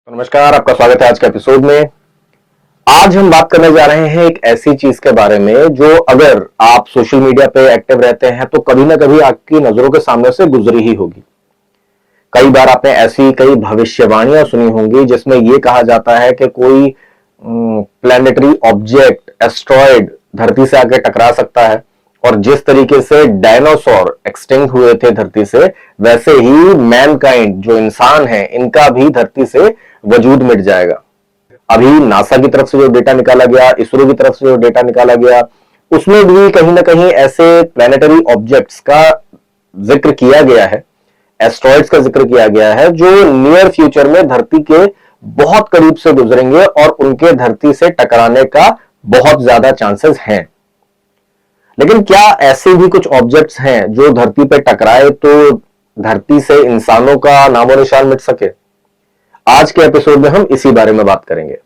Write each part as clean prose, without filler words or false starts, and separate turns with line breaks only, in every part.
तो नमस्कार, आपका स्वागत है आज के एपिसोड में। आज हम बात करने जा रहे हैं एक ऐसी चीज के बारे में जो अगर आप सोशल मीडिया पे एक्टिव रहते हैं तो कभी ना कभी आपकी नजरों के सामने से गुजरी ही होगी। कई बार आपने ऐसी कई भविष्यवाणियां सुनी होंगी जिसमें यह कहा जाता है कि कोई प्लैनेटरी ऑब्जेक्ट एस्ट्रॉयड धरती से आके टकरा सकता है और जिस तरीके से डायनासोर एक्सटिंक्ट हुए थे धरती से, वैसे ही मैनकाइंड जो इंसान है इनका भी धरती से वजूद मिट जाएगा। अभी नासा की तरफ से जो डेटा निकाला गया, इसरो की तरफ से जो डेटा निकाला गया, उसमें भी कहीं ना कहीं ऐसे प्लैनेटरी ऑब्जेक्ट्स का जिक्र किया गया है, एस्ट्रॉयड्स का जिक्र किया गया है जो नियर फ्यूचर में धरती के बहुत करीब से गुजरेंगे और उनके धरती से टकराने का बहुत ज्यादा चांसेस हैं। लेकिन क्या ऐसे भी कुछ ऑब्जेक्ट्स हैं जो धरती पे टकराए तो धरती से इंसानों का नामो निशान मिट सके? आज के एपिसोड में हम इसी बारे में बात करेंगे।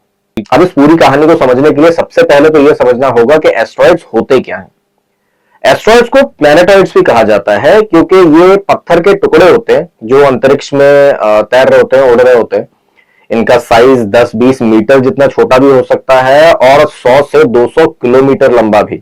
अब इस पूरी कहानी को समझने के लिए सबसे पहले तो यह समझना होगा कि एस्ट्रॉयड्स होते क्या हैं। एस्ट्रॉयड्स को प्लैनेटॉइड्स भी कहा जाता है क्योंकि ये पत्थर के टुकड़े होते हैं जो अंतरिक्ष में तैर रहे होते हैं, उड़ रहे होते हैं। इनका साइज 10-20 मीटर जितना छोटा भी हो सकता है और 100 से 200 किलोमीटर लंबा भी।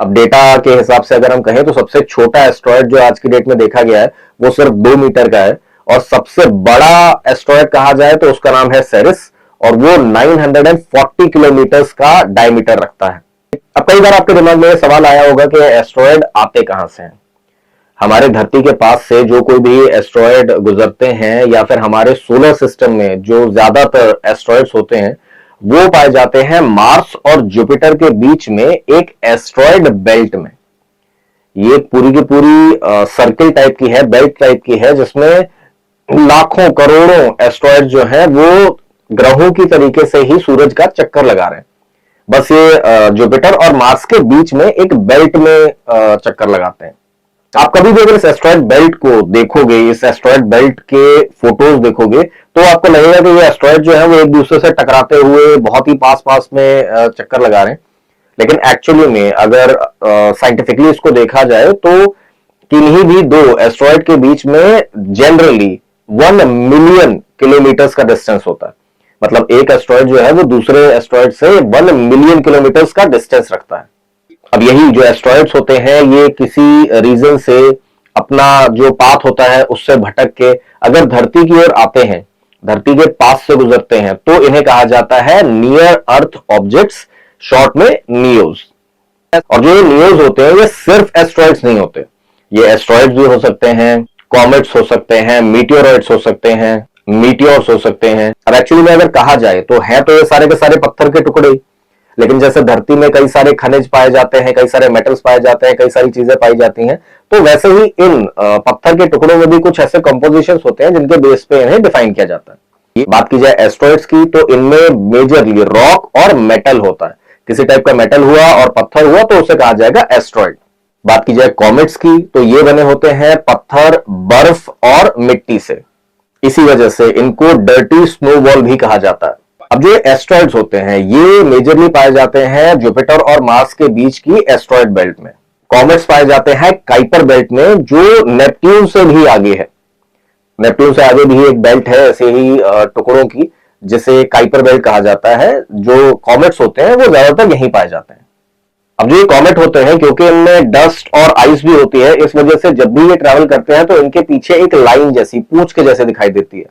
अब डेटा के हिसाब से अगर हम कहें तो सबसे छोटा एस्ट्रॉयड जो आज की डेट में देखा गया है वो सिर्फ 2 मीटर का है और सबसे बड़ा एस्ट्रॉयड कहा जाए तो उसका नाम है सेरिस और वो 940 किलोमीटर का डायमीटर रखता है। अब कई बार आपके दिमाग में सवाल आया होगा कि एस्ट्रॉयड आते कहां से हैं। हमारे धरती के पास से जो कोई भी एस्ट्रॉयड गुजरते हैं या फिर हमारे सोलर सिस्टम में जो ज्यादातर एस्ट्रॉयड्स होते हैं वो पाए जाते हैं मार्स और जुपिटर के बीच में एक एस्ट्रॉयड बेल्ट में। ये पूरी की पूरी सर्किल टाइप की है, बेल्ट टाइप की है जिसमें लाखों करोड़ों एस्ट्रॉयड जो है वो ग्रहों की तरीके से ही सूरज का चक्कर लगा रहे हैं। बस ये जुपिटर और मार्स के बीच में एक बेल्ट में चक्कर लगाते हैं। आप कभी भी अगर इस एस्ट्रॉयड बेल्ट को देखोगे, इस एस्ट्रॉयड बेल्ट के फोटोज देखोगे तो आपको लगेगा कि ये एस्ट्रॉयड जो है वो एक दूसरे से टकराते हुए बहुत ही पास पास में चक्कर लगा रहे हैं। लेकिन एक्चुअली में अगर साइंटिफिकली इसको देखा जाए तो किन्हीं भी दो एस्ट्रॉयड के बीच में जनरली 1 मिलियन किलोमीटर का डिस्टेंस होता है। मतलब एक एस्ट्रॉयड जो है वो दूसरे एस्ट्रॉयड से 1 मिलियन किलोमीटर का डिस्टेंस रखता है। अब यही जो एस्ट्रॉयड्स होते हैं ये किसी रीजन से अपना जो पाथ होता है उससे भटक के अगर धरती की ओर आते हैं, धरती के पास से गुजरते हैं तो इन्हें कहा जाता है नियर अर्थ ऑब्जेक्ट्स, शॉर्ट में नियोज। और जो ये नियोज होते हैं ये सिर्फ एस्ट्रॉयड्स नहीं होते, ये एस्ट्रॉयड्स भी हो सकते हैं, कॉमेट्स हो सकते हैं, मीटियोरॉइड्स हो सकते हैं, मीटियोर्स हो सकते हैं। और एक्चुअली में अगर कहा जाए तो है तो ये सारे के सारे पत्थर के टुकड़े, लेकिन जैसे धरती में कई सारे खनिज पाए जाते हैं, कई सारे मेटल्स पाए जाते हैं, कई सारी चीजें पाई जाती हैं, तो वैसे ही इन पत्थर के टुकड़ों में भी कुछ ऐसे कंपोजिशंस होते हैं जिनके बेस पे इन्हें डिफाइन किया जाता है। बात की जाए एस्ट्रॉयड्स की तो इनमें मेजरली रॉक और मेटल होता है। किसी टाइप का मेटल हुआ और पत्थर हुआ तो उसे कहा जाएगा एस्ट्रॉयड। बात की जाए कॉमेट्स की तो ये बने होते हैं पत्थर, बर्फ और मिट्टी से। इसी वजह से इनको डर्टी स्नोबॉल भी कहा जाता है। अब जो एस्ट्रॉयड्स होते हैं ये मेजरली पाए जाते हैं जुपिटर और मार्स के बीच की एस्ट्रॉयड बेल्ट में। कॉमेट्स पाए जाते हैं काइपर बेल्ट में जो नेपट्यून से भी आगे है। नेपट्यून से आगे भी एक बेल्ट है ऐसे ही टुकड़ों की जिसे काइपर बेल्ट कहा जाता है। जो कॉमेट्स होते हैं वो ज्यादातर यहीं पाए जाते हैं। अब जो ये कॉमेट होते हैं क्योंकि इनमें डस्ट और आइस भी होती है, इस वजह से जब भी ये ट्रैवल करते हैं तो इनके पीछे एक लाइन जैसी, पूंछ के जैसे दिखाई देती है।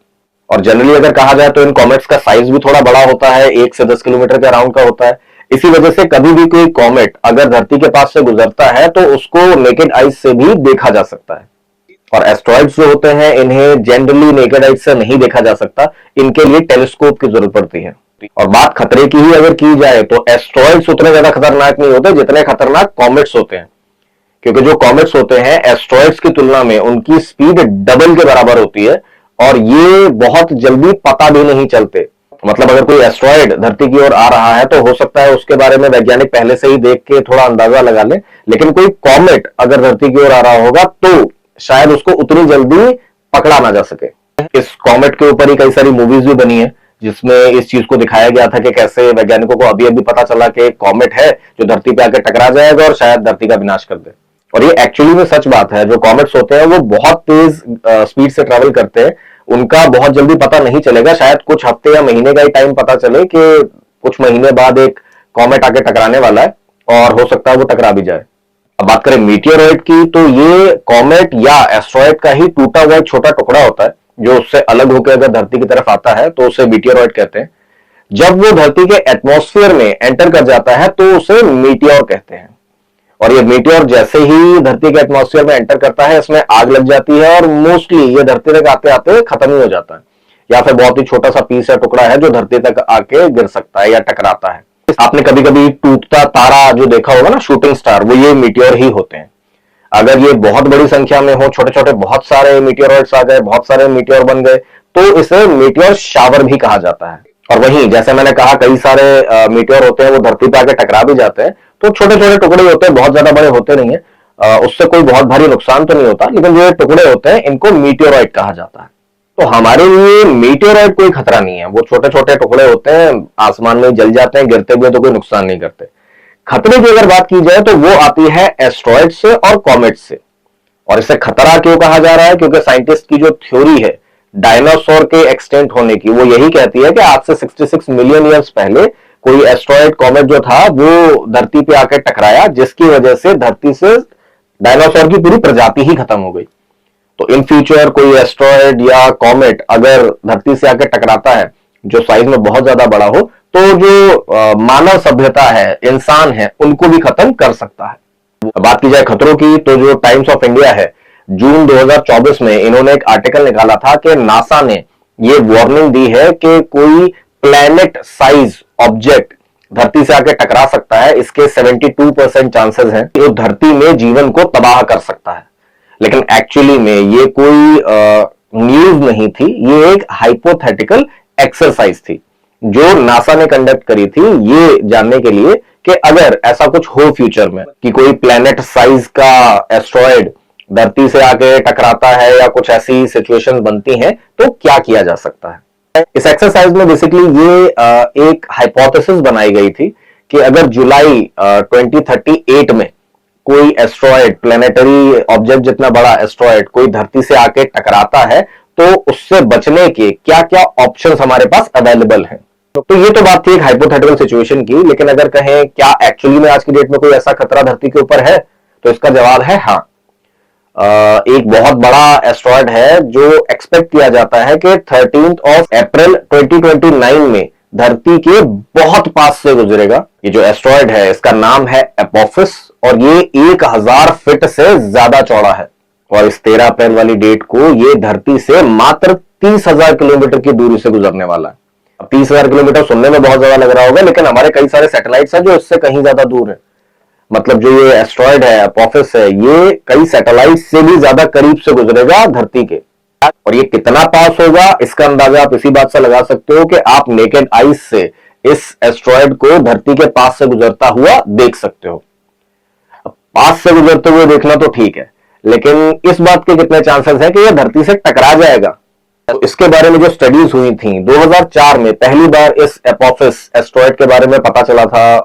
और जनरली अगर कहा जाए तो इन कॉमेट्स का साइज भी थोड़ा बड़ा होता है, 1 से 10 किलोमीटर के अराउंड का होता है। इसी वजह से कभी भी कोई कॉमेट अगर धरती के पास से गुजरता है तो उसको नेकेड आइज से भी देखा जा सकता है। और एस्ट्रॉयड्स जो होते हैं इन्हें जनरली नेकेड आइज से नहीं देखा जा सकता, इनके लिए टेलीस्कोप की जरूरत पड़ती है। और बात खतरे की ही अगर की जाए तो एस्ट्रॉयड्स उतने ज्यादा खतरनाक नहीं होते जितने खतरनाक कॉमेट्स होते हैं, क्योंकि जो कॉमेट्स होते हैं एस्ट्रॉयड्स की तुलना में उनकी स्पीड डबल के बराबर होती है और ये बहुत जल्दी पता भी नहीं चलते। मतलब अगर कोई एस्ट्रॉयड धरती की ओर आ रहा है तो हो सकता है उसके बारे में वैज्ञानिक पहले से ही देख के थोड़ा अंदाजा लगा ले, लेकिन कोई कॉमेट अगर धरती की ओर आ रहा होगा तो शायद उसको उतनी जल्दी पकड़ा ना जा सके। इस कॉमेट के ऊपर ही कई सारी मूवीज भी बनी है जिसमें इस चीज को दिखाया गया था कि कैसे वैज्ञानिकों को अभी अभी पता चला कि एक कॉमेट है जो धरती पे आकर टकरा जाएगा और शायद धरती का विनाश कर दे। और ये एक्चुअली में सच बात है। जो कॉमेट्स होते हैं वो बहुत तेज स्पीड से ट्रैवल करते हैं उनका बहुत जल्दी पता नहीं चलेगा, शायद कुछ हफ्ते या महीने का ही टाइम पता चले कि कुछ महीने बाद एक कॉमेट आके टकराने वाला है और हो सकता है वो टकरा भी जाए। अब बात करें मीटियोरॉइड की, तो ये कॉमेट या एस्ट्रॉइड का ही टूटा हुआ एक छोटा टुकड़ा होता है जो उससे अलग होकर अगर धरती की तरफ आता है तो उसे मीटियोरॉइड कहते हैं। जब वो धरती के एटमॉस्फेयर में एंटर कर जाता है तो उसे मीटियोर कहते हैं। और ये मीटियोर जैसे ही धरती के एटमॉस्फेयर में एंटर करता है इसमें आग लग जाती है और मोस्टली ये धरती तक आते आते खत्म ही हो जाता है, या फिर बहुत ही छोटा सा पीस या टुकड़ा है जो धरती तक आके गिर सकता है या टकराता है। आपने कभी कभी टूटता तारा जो देखा होगा ना, शूटिंग स्टार, वो ये मीटियोर ही होते हैं। अगर ये बहुत बड़ी संख्या में हो, छोटे छोटे बहुत सारे मीटियोरॉइड्स आ गए, बहुत सारे मीटियोर बन गए, तो इसे मीटियोर शावर भी कहा जाता है। और वहीं जैसे मैंने कहा कई सारे मीटियोर होते हैं वो धरती पे आके टकरा भी जाते हैं, तो छोटे छोटे टुकड़े होते हैं, बहुत ज्यादा बड़े होते नहीं है, उससे कोई बहुत भारी नुकसान तो नहीं होता, लेकिन जो टुकड़े होते हैं इनको मीटियोरॉइड कहा जाता है। तो हमारे लिए मीटियोरॉइड कोई खतरा नहीं है, वो छोटे छोटे टुकड़े होते हैं, आसमान में जल जाते हैं, गिरते हुए तो कोई नुकसान नहीं करते। खतरे की अगर बात की जाए तो वो आती है एस्ट्रॉइड से और कॉमेट से। और इसे खतरा क्यों कहा जा रहा है? क्योंकि साइंटिस्ट की जो थ्योरी है डायनासोर के एक्सटेंट होने की, वो यही कहती है कि आज से 66 मिलियन ईयर्स पहले कोई एस्ट्रॉइड कॉमेट जो था वो धरती पे आकर टकराया, जिसकी वजह से धरती से डायनासोर की पूरी प्रजाति ही खत्म हो गई। तो इन फ्यूचर कोई एस्ट्रॉइड या कॉमेट अगर धरती से आकर टकराता है जो साइज में बहुत ज्यादा बड़ा हो, तो जो मानव सभ्यता है, इंसान है, उनको भी खत्म कर सकता है। बात की जाए खतरों की, तो जो टाइम्स ऑफ इंडिया है, जून 2024 में इन्होंने एक आर्टिकल निकाला था कि नासा ने ये वार्निंग दी है कि कोई प्लैनेट साइज ऑब्जेक्ट धरती से आके टकरा सकता है, इसके 72% चांसेस हैं कि वो धरती में जीवन को तबाह कर सकता है। लेकिन एक्चुअली में ये कोई न्यूज नहीं थी, ये एक हाइपोथेटिकल एक्सरसाइज थी जो नासा ने कंडक्ट करी थी, ये जानने के लिए कि अगर ऐसा कुछ हो फ्यूचर में कि कोई प्लैनेट साइज का एस्ट्रॉइड धरती से आके टकराता है या कुछ ऐसी सिचुएशंस बनती हैं तो क्या किया जा सकता है। इस एक्सरसाइज में बेसिकली ये एक हाइपोथेसिस बनाई गई थी कि अगर जुलाई 2038 में कोई एस्ट्रॉइड, प्लैनेटरी ऑब्जेक्ट जितना बड़ा एस्ट्रॉइड कोई धरती से आके टकराता है तो उससे बचने के क्या क्या ऑप्शंस हमारे पास अवेलेबल हैं। तो ये तो बात थी एक हाइपोथेटिकल सिचुएशन की, लेकिन अगर कहें क्या एक्चुअली में आज की डेट में कोई ऐसा खतरा धरती के ऊपर है, तो इसका जवाब है हाँ। एक बहुत बड़ा एस्ट्रॉइड है जो एक्सपेक्ट किया जाता है कि 13 अप्रैल 2029 में धरती के बहुत पास से गुजरेगा। ये जो एस्ट्रॉइड है इसका नाम है एपोफिस और ये 1000 फीट से ज्यादा चौड़ा है और इस 13 अप्रैल वाली डेट को ये धरती से मात्र 30,000 किलोमीटर की दूरी से गुजरने वाला है। अब 30,000 किलोमीटर सुनने में बहुत ज्यादा लग रहा होगा, लेकिन हमारे कई सारे सैटेलाइट्स हैं जो इससे कहीं ज्यादा दूर है। मतलब जो ये एस्ट्रॉइड है, एपोफिस है, ये कई सैटेलाइट से भी ज्यादा करीब से गुजरेगा धरती के। और ये कितना पास होगा इसका अंदाजा आप इसी बात से लगा सकते हो कि आप नेकेड आईज से इस एस्ट्रॉइड को धरती के पास से गुजरता हुआ देख सकते हो। पास से गुजरते हुए देखना तो ठीक है, लेकिन इस बात के कितने चांसेस हैं कि यह धरती से टकरा जाएगा। तो इसके बारे में जो स्टडीज हुई थी 2004 में पहली बार इस एपोफिस एस्ट्रॉइड के बारे में पता चला था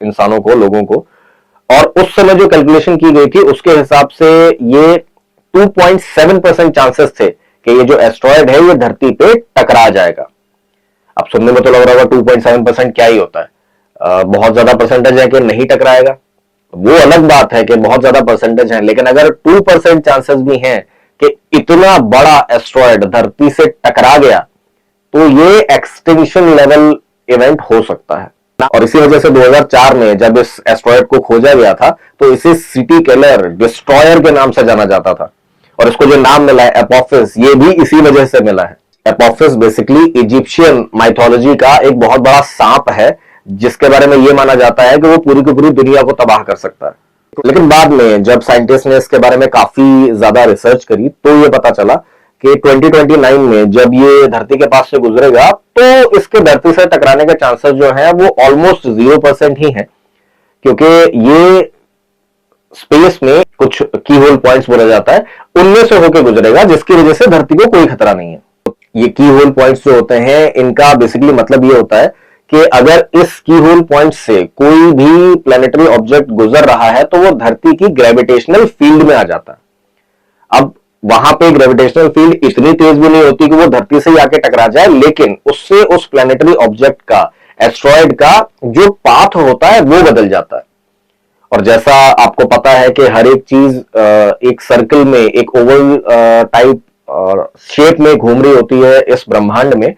इंसानों को, लोगों को, और उस समय जो कैलकुलेशन की गई थी उसके हिसाब से ये 2.7% चांसेस थे कि ये जो एस्ट्रॉइड है ये धरती पे टकरा जाएगा। अब सुनने में तो लग रहा होगा 2.7% क्या ही होता है, बहुत ज्यादा परसेंटेज है कि नहीं टकराएगा। वो अलग बात है कि बहुत ज्यादा परसेंटेज है, लेकिन अगर 2% चांसेस भी हैं कि इतना बड़ा एस्ट्रॉइड धरती से टकरा गया तो ये एक्सटिंक्शन लेवल इवेंट हो सकता है। और इसी वजह से 2004 में जब इस एस्ट्रॉइड को खोजा गया था तो इसे सिटी किलर, डिस्ट्रॉयर के नाम से जाना जाता था। और इसको जो नाम मिला है एपोफिस, ये भी इसी वजह से मिला है। एपोफिस बेसिकली इजिप्शियन माइथोलॉजी का एक बहुत बड़ा सांप है जिसके बारे में यह माना जाता है कि वो पूरी की पूरी दुनिया को तबाह कर सकता है। लेकिन बाद में जब साइंटिस्ट ने इसके बारे में काफी ज्यादा रिसर्च करी तो ये पता चला कि 2029 में जब ये धरती के पास से गुजरेगा तो इसके धरती से टकराने के चांसेस जो हैं वो ऑलमोस्ट 0% ही हैं, क्योंकि ये स्पेस में कुछ की होल पॉइंट्स बोला जाता है उनमें से होकर गुजरेगा, जिसकी वजह से धरती को कोई खतरा नहीं है। ये की होल पॉइंट्स जो होते हैं इनका बेसिकली मतलब ये होता है कि अगर इस की होल पॉइंट से कोई भी प्लैनेटरी ऑब्जेक्ट गुजर रहा है तो वो धरती की ग्रेविटेशनल फील्ड में आ जाता है। अब वहां पे ग्रेविटेशनल फील्ड इतनी तेज भी नहीं होती कि वो धरती से ही आके टकरा जाए, लेकिन उससे उस प्लैनेटरी ऑब्जेक्ट का, एस्ट्रॉयड का जो पाथ होता है वो बदल जाता है। और जैसा आपको पता है कि हर एक चीज एक सर्कल में, एक ओवल टाइप शेप में घूम रही होती है इस ब्रह्मांड में,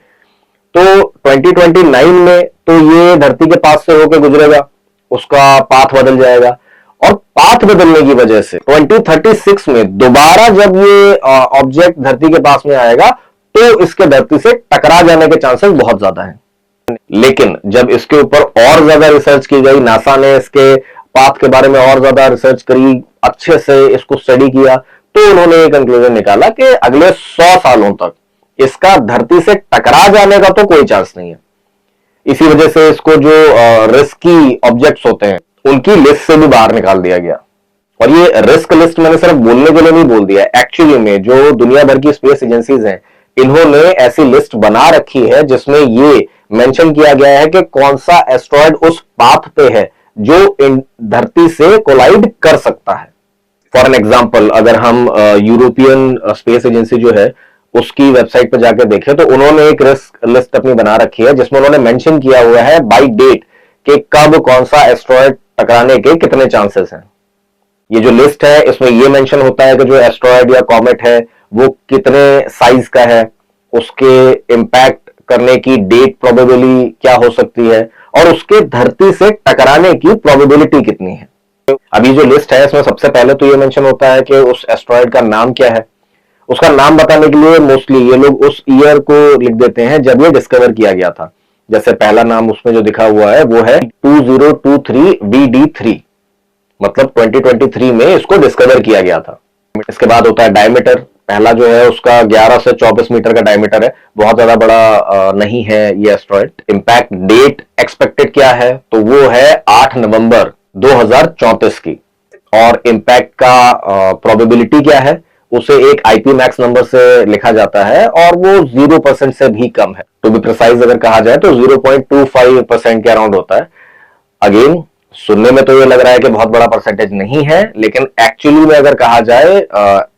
तो 2029 में तो ये धरती के पास से होकर गुजरेगा, उसका पाथ बदल जाएगा। और पाथ बदलने की वजह से 2036 में दोबारा जब ये ऑब्जेक्ट धरती के पास में आएगा तो इसके धरती से टकरा जाने के चांसेस बहुत ज्यादा हैं। लेकिन जब इसके ऊपर और ज्यादा रिसर्च की गई, नासा ने इसके पाथ के बारे में और ज्यादा रिसर्च करी, अच्छे से इसको स्टडी किया, तो उन्होंने एक कंक्लूजन निकाला कि अगले 100 सालों तक इसका धरती से टकरा जाने का तो कोई चांस नहीं है। इसी वजह से इसको जो रिस्की ऑब्जेक्ट्स होते हैं उनकी लिस्ट से भी बाहर निकाल दिया गया। और ये रिस्क लिस्ट मैंने सिर्फ बोलने के लिए नहीं बोल दिया, एक्चुअली में जो दुनिया भर की स्पेस एजेंसीज हैं इन्होंने ऐसी लिस्ट बना रखी है जिसमें ये मेंशन किया गया है कि कौन सा एस्ट्रॉयड उस पाथ पे है जो धरती से कोलाइड कर सकता है। फॉर एन एग्जाम्पल, अगर हम यूरोपियन स्पेस एजेंसी जो है उसकी वेबसाइट पर जाकर देखें तो उन्होंने एक रिस्क लिस्ट अपनी बना रखी है जिसमें उन्होंने मेंशन किया हुआ है बाय डेट कि कब कौन सा एस्ट्रॉयड टकराने के कितने चांसेस हैं। ये जो लिस्ट है इसमें ये मेंशन होता है कि जो एस्ट्रॉयड या कॉमेट है वो कितने साइज का है, उसके इंपैक्ट करने की डेट प्रोबेबली क्या हो सकती है और उसके धरती से टकराने की प्रोबेबिलिटी कितनी है। अभी जो लिस्ट है इसमें सबसे पहले तो ये मेंशन होता है कि उस एस्ट्रॉयड का नाम क्या है। उसका नाम बताने के लिए मोस्टली ये लोग उस ईयर को लिख देते हैं जब ये डिस्कवर किया गया था। जैसे पहला नाम उसमें जो दिखा हुआ है वो है 2023 VD3, मतलब 2023 में इसको डिस्कवर किया गया था। इसके बाद होता है डायमीटर, पहला जो है उसका 11 से 24 मीटर का डायमीटर है, बहुत ज्यादा बड़ा नहीं है ये एस्ट्रॉयड। इंपैक्ट डेट एक्सपेक्टेड क्या है तो वो है 8 नवंबर 2034 की। और इंपैक्ट का प्रोबेबिलिटी क्या है, उसे एक आईपी मैक्स नंबर से लिखा जाता है और वो 0% से भी कम है। टू बी प्रिसाइज अगर कहा जाए तो 0.25% के अराउंड होता है। अगेन सुनने में तो ये लग रहा है कि बहुत बड़ा परसेंटेज नहीं है, लेकिन एक्चुअली में अगर कहा जाए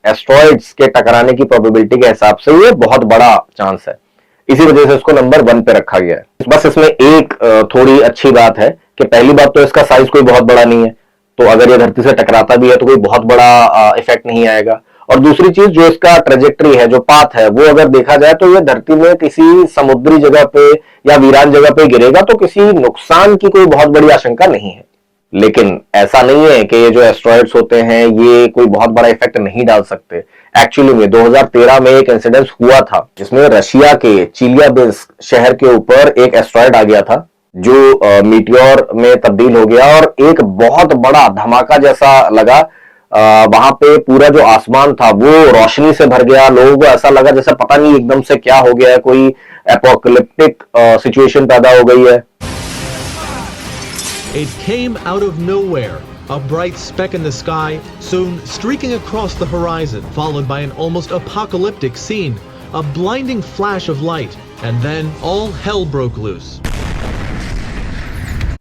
एस्ट्रॉइड्स के टकराने की प्रोबेबिलिटी के हिसाब से ये बहुत बड़ा चांस है। इसी वजह से इसको नंबर 1 पे रखा गया है। बस इसमें एक थोड़ी अच्छी बात है कि पहली बात तो इसका साइज कोई बहुत बड़ा नहीं है, तो अगर ये धरती से टकराता भी है तो कोई बहुत बड़ा इफेक्ट नहीं आएगा। और दूसरी चीज, जो इसका ट्रेजेक्टरी है, जो पाथ है, वो अगर देखा जाए तो ये धरती में किसी समुद्री जगह पे या वीरान जगह पे गिरेगा तो किसी नुकसान की कोई बहुत बड़ी आशंका नहीं है। लेकिन ऐसा नहीं है कि ये जो एस्ट्रॉइड्स होते हैं ये कोई बहुत बड़ा इफेक्ट नहीं डाल सकते। एक्चुअली में 2013 में एक इंसिडेंस हुआ था जिसमें रशिया के चेलियाबिंस्क शहर के ऊपर एक एस्ट्रॉइड आ गया था जो मीटियोर में तब्दील हो गया और एक बहुत बड़ा धमाका जैसा लगा। वहां पे पूरा जो आसमान था वो रोशनी से भर गया। लोगों को ऐसा लगा जैसे पता नहीं एकदम से क्या हो गया है, कोई एपोकलिप्टिक सिचुएशन पैदा हो गई है।
It came out of nowhere, a bright speck in the sky, soon streaking across the horizon, followed by an almost apocalyptic scene, a blinding flash of light, and then all hell broke loose.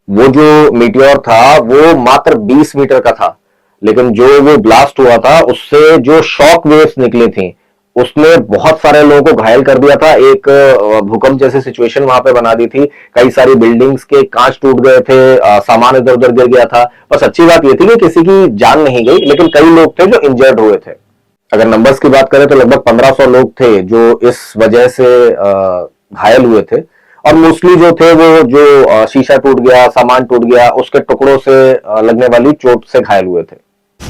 वो जो meteor था वो मात्र 20 metre का था, लेकिन जो वो ब्लास्ट हुआ था उससे जो शॉक वेव्स निकली थी उसने बहुत सारे लोगों को घायल कर दिया था। एक भूकंप जैसी सिचुएशन वहां पे बना दी थी। कई सारी बिल्डिंग्स के कांच टूट गए थे, सामान इधर उधर गिर गया था। बस अच्छी बात यह थी कि किसी की जान नहीं गई, लेकिन कई लोग थे जो इंजर्ड हुए थे। अगर नंबर्स की बात करें तो लगभग 1500 लोग थे जो इस वजह से घायल हुए थे। और मोस्टली जो थे वो जो शीशा टूट गया, सामान टूट गया, उसके टुकड़ों से लगने वाली चोट से घायल हुए थे।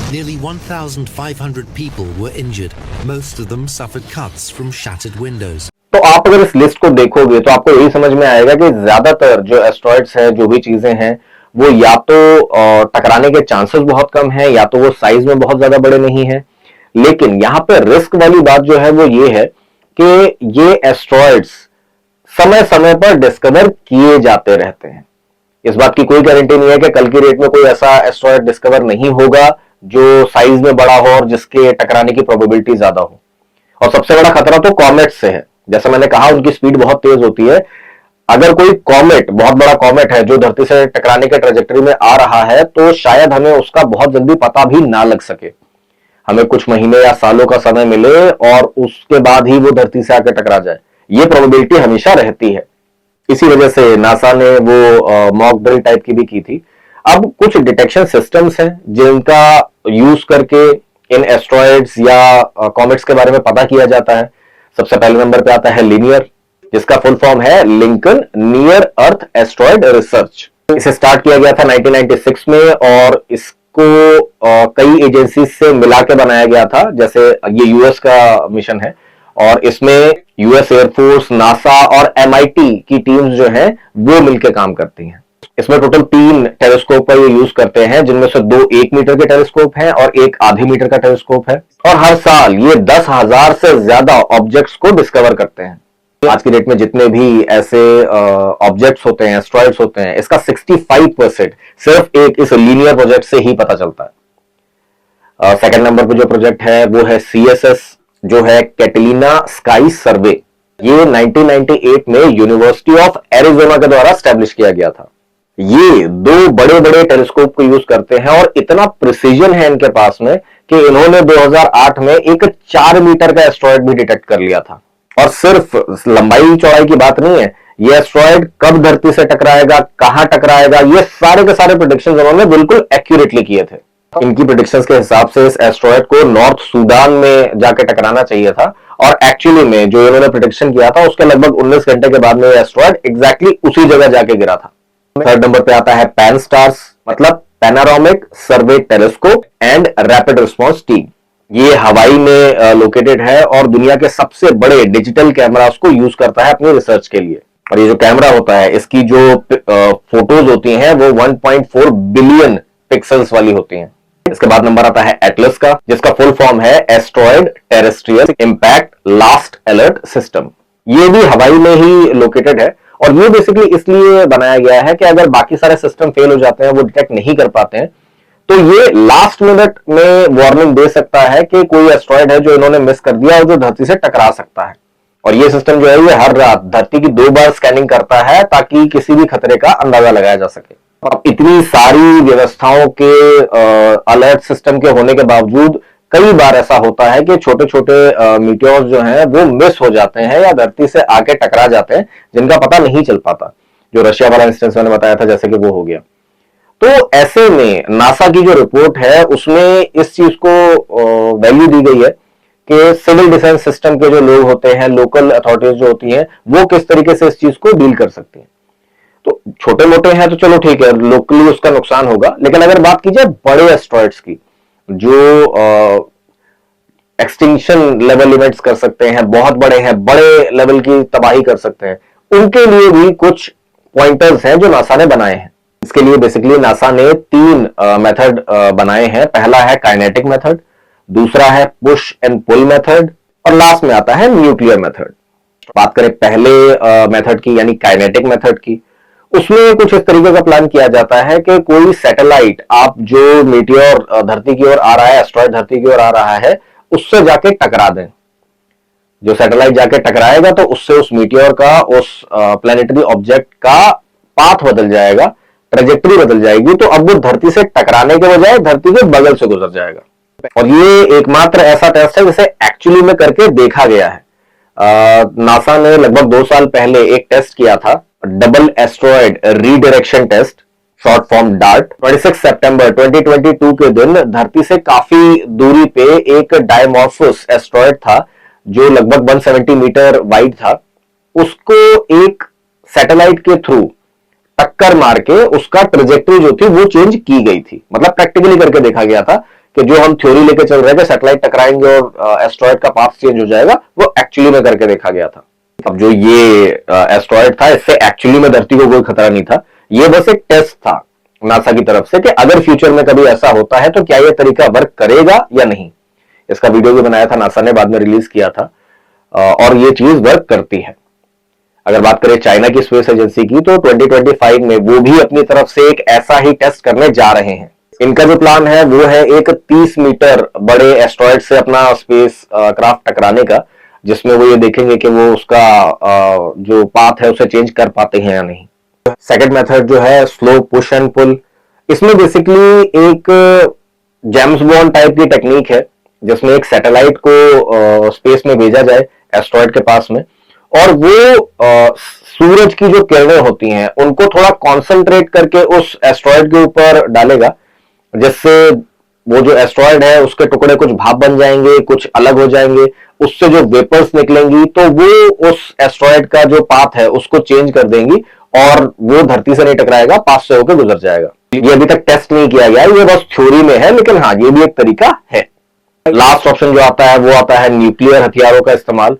Nearly 1,500 people were injured. Most of them suffered cuts from shattered windows.
तो आप अगर इस लिस्ट को देखोगे तो आपको यही समझ में आएगा कि ज्यादातर जो एस्ट्रॉइड्स हैं, जो भी चीजें हैं, वो या तो टकराने के चांसेस बहुत कम हैं या तो वो साइज में बहुत ज्यादा बड़े नहीं हैं। लेकिन यहाँ पे रिस्क वाली बात जो है वो ये है कि ये एस्ट्रॉइड्स समय समय पर डिस्कवर किए जाते रहते हैं। इस बात की कोई गारंटी नहीं है कि कल की डेट में कोई ऐसा एस्ट्रॉइड डिस्कवर नहीं होगा जो साइज में बड़ा हो और जिसके टकराने की प्रोबेबिलिटी ज्यादा हो। और सबसे बड़ा खतरा तो कॉमेट से है। जैसा मैंने कहा, उनकी स्पीड बहुत तेज होती है। अगर कोई कॉमेट, बहुत बड़ा कॉमेट है जो धरती से टकराने के ट्रेजेक्टरी में आ रहा है तो शायद हमें उसका बहुत जल्दी पता भी ना लग सके। हमें कुछ महीने या सालों का समय मिले और उसके बाद ही वो धरती से आकर टकरा जाए, ये प्रोबेबिलिटी हमेशा रहती है। इसी वजह से नासा ने वो मॉक ड्रिल टाइप की भी की थी। अब कुछ डिटेक्शन सिस्टम्स हैं जिनका यूज करके इन एस्ट्रॉइड्स या कॉमेट्स के बारे में पता किया जाता है। सबसे पहले नंबर पे आता है लिनियर, जिसका फुल फॉर्म है लिंकन नियर अर्थ एस्ट्रॉइड रिसर्च। इसे स्टार्ट किया गया था 1996 में और इसको कई एजेंसीज से मिला के बनाया गया था। जैसे ये यूएस का मिशन है और इसमें यूएस एयरफोर्स, नासा और एमआईटी की टीम्स जो हैं वो मिलकर काम करती हैं। इसमें टोटल 3 टेलीस्कोप का ये यूज करते हैं, जिनमें से 2 1 मीटर के टेलीस्कोप हैं और एक आधे मीटर का टेलीस्कोप है। और हर साल ये 10,000 से ज्यादा ऑब्जेक्ट्स को डिस्कवर करते हैं। आज की डेट में जितने भी ऐसे ऑब्जेक्ट्स होते हैं, एस्ट्रॉइड्स होते हैं, इसका 65% सिर्फ एक इस लीनियर प्रोजेक्ट से ही पता चलता है। सेकंड नंबर पे जो प्रोजेक्ट है वो है सीएसएस, जो है कैटलीना स्काई सर्वे। ये 1998 में यूनिवर्सिटी ऑफ एरिजोना के द्वारा स्टैब्लिश किया गया था। ये 2 बड़े बड़े टेलीस्कोप को यूज करते हैं और इतना प्रिसीजन है इनके पास में कि इन्होंने 2008 में एक 4 मीटर का एस्ट्रॉइड भी डिटेक्ट कर लिया था। और सिर्फ लंबाई चौड़ाई की बात नहीं है, ये एस्ट्रॉइड कब धरती से टकराएगा, कहां टकराएगा, ये सारे के सारे प्रेडिक्शंस उन्होंने बिल्कुल एक्यूरेटली किए थे। इनकी प्रेडिक्शंस के हिसाब से इस एस्ट्रॉइड को नॉर्थ सूडान में जाके टकराना चाहिए था और एक्चुअली में जो इन्होंने प्रेडिक्शन किया था उसके लगभग 19 घंटे के बाद में ये एस्ट्रॉइड एग्जैक्टली उसी जगह जाके गिरा था। थर्ड नंबर पे आता है पैन स्टार्स, मतलब panoramic survey telescope and rapid response team. ये हवाई में लोकेटेड है और दुनिया के सबसे बड़े डिजिटल कैमरास को यूज करता है अपनी रिसर्च के लिए। और ये जो कैमरा होता है इसकी जो फोटोज होती हैं वो 1.4 बिलियन पिक्सल्स वाली होती हैं। इसके बाद नंबर आता है एटलस का, जिसका फुल फॉर्म है asteroid terrestrial impact last alert system. ये भी हवाई में ही लोकेटेड है और ये बेसिकली इसलिए बनाया गया है कि अगर बाकी सारे सिस्टम फेल हो जाते हैं, वो डिटेक्ट नहीं कर पाते हैं, तो ये लास्ट मिनट में वार्निंग दे सकता है कि कोई एस्ट्रॉइड है जो इन्होंने मिस कर दिया और जो धरती से टकरा सकता है। और ये सिस्टम जो है ये हर रात धरती की 2 बार स्कैनिंग करता है ताकि किसी भी खतरे का अंदाजा लगाया जा सके। अब इतनी सारी व्यवस्थाओं के अलर्ट सिस्टम के होने के बावजूद कई बार ऐसा होता है कि छोटे छोटे मीटियोर्स जो हैं वो मिस हो जाते हैं या धरती से आके टकरा जाते हैं, जिनका पता नहीं चल पाता। जो रशिया वाला इंस्टेंस मैंने बताया था जैसे कि वो हो गया। तो ऐसे में नासा की जो रिपोर्ट है उसमें इस चीज को वैल्यू दी गई है कि सिविल डिफेंस सिस्टम के जो लोग होते हैं, लोकल अथॉरिटीज जो होती हैं, वो किस तरीके से इस चीज को डील कर सकती हैं। तो छोटे मोटे हैं तो चलो ठीक है, लोकली उसका नुकसान होगा, लेकिन अगर बात की जाए बड़े एस्ट्रॉइड्स की जो एक्सटिंक्शन लेवल इवेंट्स कर सकते हैं, बहुत बड़े हैं, बड़े लेवल की तबाही कर सकते हैं, उनके लिए भी कुछ पॉइंटर्स हैं जो नासा ने बनाए हैं। इसके लिए बेसिकली नासा ने 3 मेथड बनाए हैं। पहला है काइनेटिक मेथड, दूसरा है पुश एंड पुल मेथड और लास्ट में आता है न्यूक्लियर मेथड। बात करें पहले मेथड की यानी काइनेटिक मेथड की, उसमें कुछ इस तरीके का प्लान किया जाता है कि कोई सैटेलाइट, आप जो मीटियोर धरती की ओर आ रहा है, एस्ट्रॉइड धरती की ओर आ रहा है, उससे जाके टकरा दें। जो सैटेलाइट जाके टकराएगा तो उससे उस मीटियोर का, उस प्लैनेटरी ऑब्जेक्ट का पाथ बदल जाएगा, ट्रेजेक्टरी बदल जाएगी। तो अब वो धरती से टकराने के बजाय धरती के बगल से गुजर जाएगा। और ये एकमात्र ऐसा टेस्ट है जिसे एक्चुअली में करके देखा गया है। नासा ने लगभग 2 साल पहले एक टेस्ट किया था, double asteroid redirection test, short form DART. 26 सितंबर 2022 के दिन धरती से काफी दूरी पे एक डायमॉर्फस एस्ट्रॉइड था जो लगभग 170 मीटर वाइड था। उसको एक सैटेलाइट के थ्रू टक्कर मार के उसका ट्रेजेक्टरी जो थी वो चेंज की गई थी। मतलब प्रैक्टिकली करके देखा गया था कि जो हम थ्योरी लेके चल रहे थे सैटेलाइट टकराएंगे और एस्ट्रॉइड का पाथ चेंज हो जाएगा, वो एक्चुअली में करके देखा गया था। अब जो ये एस्ट्रॉइड था, इससे एक्चुअली में धरती को कोई खतरा नहीं था, ये बस एक टेस्ट था नासा की तरफ से कि अगर फ्यूचर में कभी ऐसा होता है तो क्या ये तरीका वर्क करेगा या नहीं। इसका वीडियो भी बनाया था नासा ने, बाद में रिलीज किया था और ये चीज वर्क करती है। अगर बात करें चाइना की स्पेस एजेंसी की, तो 2025 में वो भी अपनी तरफ से एक ऐसा ही टेस्ट करने जा रहे हैं। इनका जो प्लान है वो है एक 30 मीटर बड़े एस्ट्रॉइड से अपना स्पेस क्राफ्ट टकराने का, जिसमें वो ये देखेंगे कि वो उसका जो पाथ है उसे चेंज कर पाते हैं या नहीं। सेकंड मेथड जो है स्लो पुश एंड पुल, इसमें बेसिकली एक जेम्स बॉन्ड टाइप की टेक्निक है जिसमें एक सैटेलाइट को स्पेस में भेजा जाए एस्ट्रॉयड के पास में, और वो सूरज की जो किरणें होती हैं उनको थोड़ा कॉन्सेंट्रेट करके उस एस्ट्रॉयड के ऊपर डालेगा, जिससे वो जो एस्ट्रॉयड है उसके टुकड़े कुछ भाप बन जाएंगे, कुछ अलग हो जाएंगे, उससे जो वेपर्स निकलेंगी तो वो उस एस्ट्रॉयड का जो पाथ है उसको चेंज कर देंगी और वो धरती से नहीं टकराएगा, पास से होकर गुजर जाएगा। ये अभी तक टेस्ट नहीं किया गया, ये बस थ्योरी में है, लेकिन हाँ ये भी एक तरीका है। लास्ट ऑप्शन जो आता है वो आता है न्यूक्लियर हथियारों का इस्तेमाल,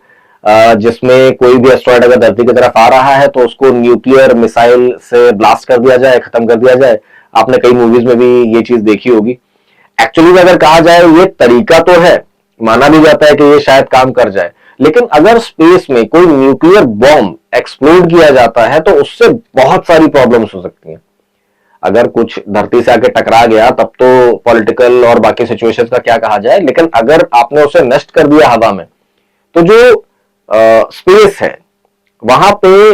जिसमें कोई भी एस्ट्रॉयड अगर धरती की तरफ आ रहा है तो उसको न्यूक्लियर मिसाइल से ब्लास्ट कर दिया जाए, खत्म कर दिया जाए। आपने कई मूवीज में भी ये चीज देखी होगी। एक्चुअली में अगर कहा जाए ये तरीका तो है, माना भी जाता है कि ये शायद काम कर जाए, लेकिन अगर स्पेस में कोई न्यूक्लियर बॉम्ब एक्सप्लोड किया जाता है तो उससे बहुत सारी प्रॉब्लम्स हो सकती हैं। अगर कुछ धरती से आके टकरा गया तब तो पॉलिटिकल और बाकी सिचुएशंस का क्या कहा जाए, लेकिन अगर आपने उसे नष्ट कर दिया हवा में, तो जो स्पेस है वहां पे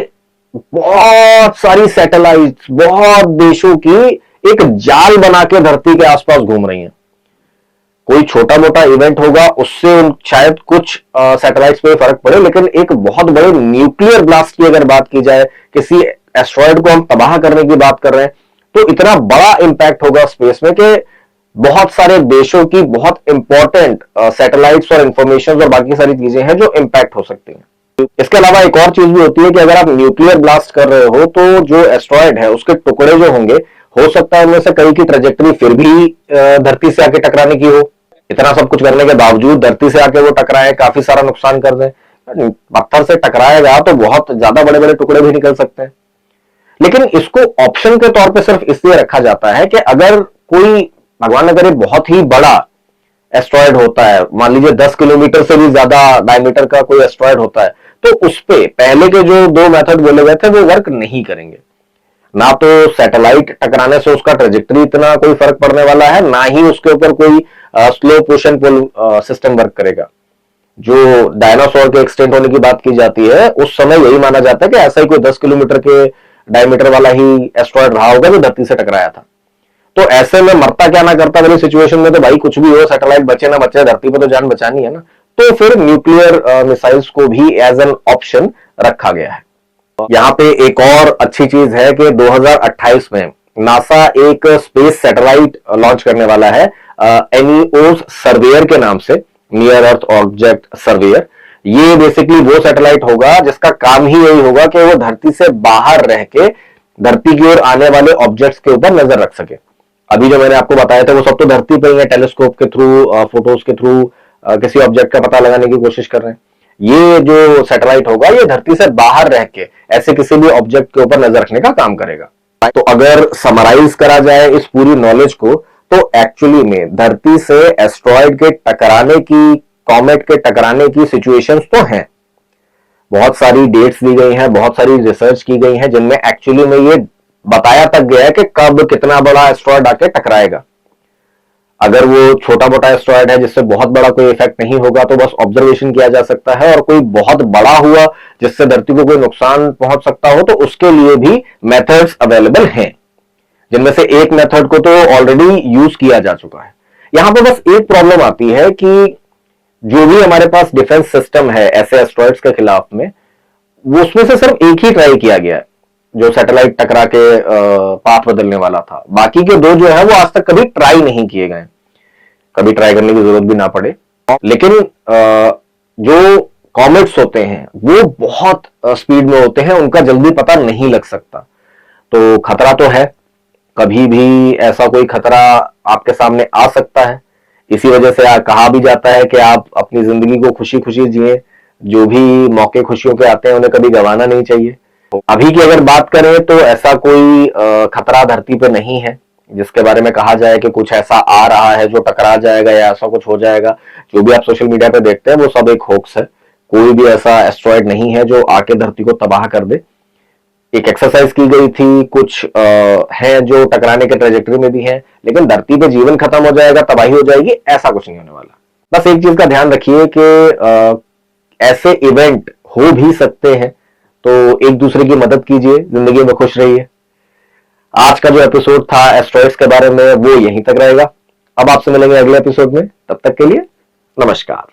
बहुत सारी सैटेलाइट्स, बहुत देशों की एक जाल बना के धरती के आसपास घूम रही हैं। कोई छोटा मोटा इवेंट होगा उससे शायद कुछ सैटेलाइट्स पे फर्क पड़े, लेकिन एक बहुत बड़े न्यूक्लियर ब्लास्ट की अगर बात की जाए, किसी एस्ट्रॉयड को हम तबाह करने की बात कर रहे हैं, तो इतना बड़ा इंपैक्ट होगा स्पेस में कि बहुत सारे देशों की बहुत इंपॉर्टेंट सैटेलाइट्स और इंफॉर्मेशन और बाकी सारी चीजें हैं जो इंपैक्ट हो सकती हैं। इसके अलावा एक और चीज भी होती है कि अगर आप न्यूक्लियर ब्लास्ट कर रहे हो तो जो एस्ट्रॉयड है उसके टुकड़े जो होंगे, हो सकता है उनमें से कई की ट्रेजेक्टरी फिर भी धरती से आके टकराने की हो। इतना सब कुछ करने के बावजूद धरती से आके वो टकराए, काफी सारा नुकसान कर दें। पत्थर से टकराएगा तो बहुत ज्यादा बड़े बड़े टुकड़े भी निकल सकते हैं, लेकिन इसको ऑप्शन के तौर पे सिर्फ इसलिए रखा जाता है कि अगर कोई भगवान न करे बहुत ही बड़ा एस्ट्रॉयड होता है, मान लीजिए 10 किलोमीटर से भी ज्यादा डायमीटर का कोई एस्ट्रॉयड होता है, तो उस पे पहले के जो दो मेथड बोले गए थे वो वर्क नहीं करेंगे। ना तो सैटेलाइट टकराने से उसका ट्रेजेक्टरी इतना कोई फर्क पड़ने वाला है, ना ही उसके ऊपर कोई slow push and pull system work करेगा। जो डायनासोर के एक्सटेंट होने की बात की जाती है उस समय यही माना जाता है कि ऐसा ही कोई 10 किलोमीटर के डायमीटर वाला ही एस्ट्रॉयड रहा होगा जो धरती से टकराया था। तो ऐसे में मरता क्या ना करता वाली सिचुएशन में तो भाई कुछ भी हो, सैटेलाइट बचे ना बचे, धरती पर तो जान बचानी है ना, तो फिर न्यूक्लियर मिसाइल्स को भी एज एन ऑप्शन रखा गया है। यहां पे एक और अच्छी चीज है कि 2028 में नासा एक स्पेस सैटेलाइट लॉन्च करने वाला है एनिओस सर्वेयर के नाम से, नियर अर्थ ऑब्जेक्ट सर्वेयर। ये बेसिकली वो सैटेलाइट होगा जिसका काम ही यही होगा कि वो धरती से बाहर रह के धरती की ओर आने वाले ऑब्जेक्ट्स के ऊपर नजर रख सके। अभी जो मैंने आपको बताया था वो सब तो धरती पर ही है, टेलीस्कोप के थ्रू, फोटोज के थ्रू किसी ऑब्जेक्ट का पता लगाने की कोशिश कर रहे हैं। ये जो सैटेलाइट होगा ये धरती से बाहर रह के ऐसे किसी भी ऑब्जेक्ट के ऊपर नजर रखने का काम करेगा। तो अगर समराइज करा जाए इस पूरी नॉलेज को, तो एक्चुअली में धरती से एस्ट्रॉयड के टकराने की, कॉमेट के टकराने की सिचुएशंस तो हैं। बहुत सारी डेट्स दी गई हैं, बहुत सारी रिसर्च की गई है जिनमें एक्चुअली में ये बताया तक गया है कि कब कितना बड़ा एस्ट्रॉयड आके टकराएगा। अगर वो छोटा मोटा एस्ट्रॉयड है जिससे बहुत बड़ा कोई इफेक्ट नहीं होगा तो बस ऑब्जर्वेशन किया जा सकता है, और कोई बहुत बड़ा हुआ जिससे धरती को कोई नुकसान पहुंच सकता हो तो उसके लिए भी मेथड्स अवेलेबल हैं, जिनमें से एक मेथड को तो ऑलरेडी यूज किया जा चुका है। यहां पर बस एक प्रॉब्लम आती है कि जो भी हमारे पास डिफेंस सिस्टम है ऐसे एस्ट्रॉयड्स के खिलाफ में, वो उसमें से सिर्फ एक ही ट्राई किया गया है जो सैटेलाइट टकरा के पाथ बदलने वाला था। बाकी के दो जो है वो आज तक कभी ट्राई नहीं किए गए, कभी ट्राई करने की जरूरत भी ना पड़े। लेकिन जो कॉमेट्स होते हैं वो बहुत स्पीड में होते हैं, उनका जल्दी पता नहीं लग सकता, तो खतरा तो है, कभी भी ऐसा कोई खतरा आपके सामने आ सकता है। इसी वजह से कहा भी जाता है कि आप अपनी जिंदगी को खुशी खुशी जिए, जो भी मौके खुशियों के आते हैं उन्हें कभी गंवाना नहीं चाहिए। अभी की अगर बात करें तो ऐसा कोई खतरा धरती पर नहीं है जिसके बारे में कहा जाए कि कुछ ऐसा आ रहा है जो टकरा जाएगा या ऐसा कुछ हो जाएगा। जो भी आप सोशल मीडिया पे देखते हैं वो सब एक होक्स है, कोई भी ऐसा एस्ट्रॉयड नहीं है जो आके धरती को तबाह कर दे। एक एक्सरसाइज की गई थी, कुछ है जो टकराने के ट्रेजेक्टरी में भी है, लेकिन धरती पे जीवन खत्म हो जाएगा, तबाही हो जाएगी, ऐसा कुछ नहीं होने वाला। बस एक चीज का ध्यान रखिए कि ऐसे इवेंट हो भी सकते हैं, तो एक दूसरे की मदद कीजिए, जिंदगी में खुश रहिए। आज का जो एपिसोड था एस्ट्रॉयड्स के बारे में वो यहीं तक रहेगा। अब आपसे मिलेंगे अगले एपिसोड में, तब तक के लिए नमस्कार।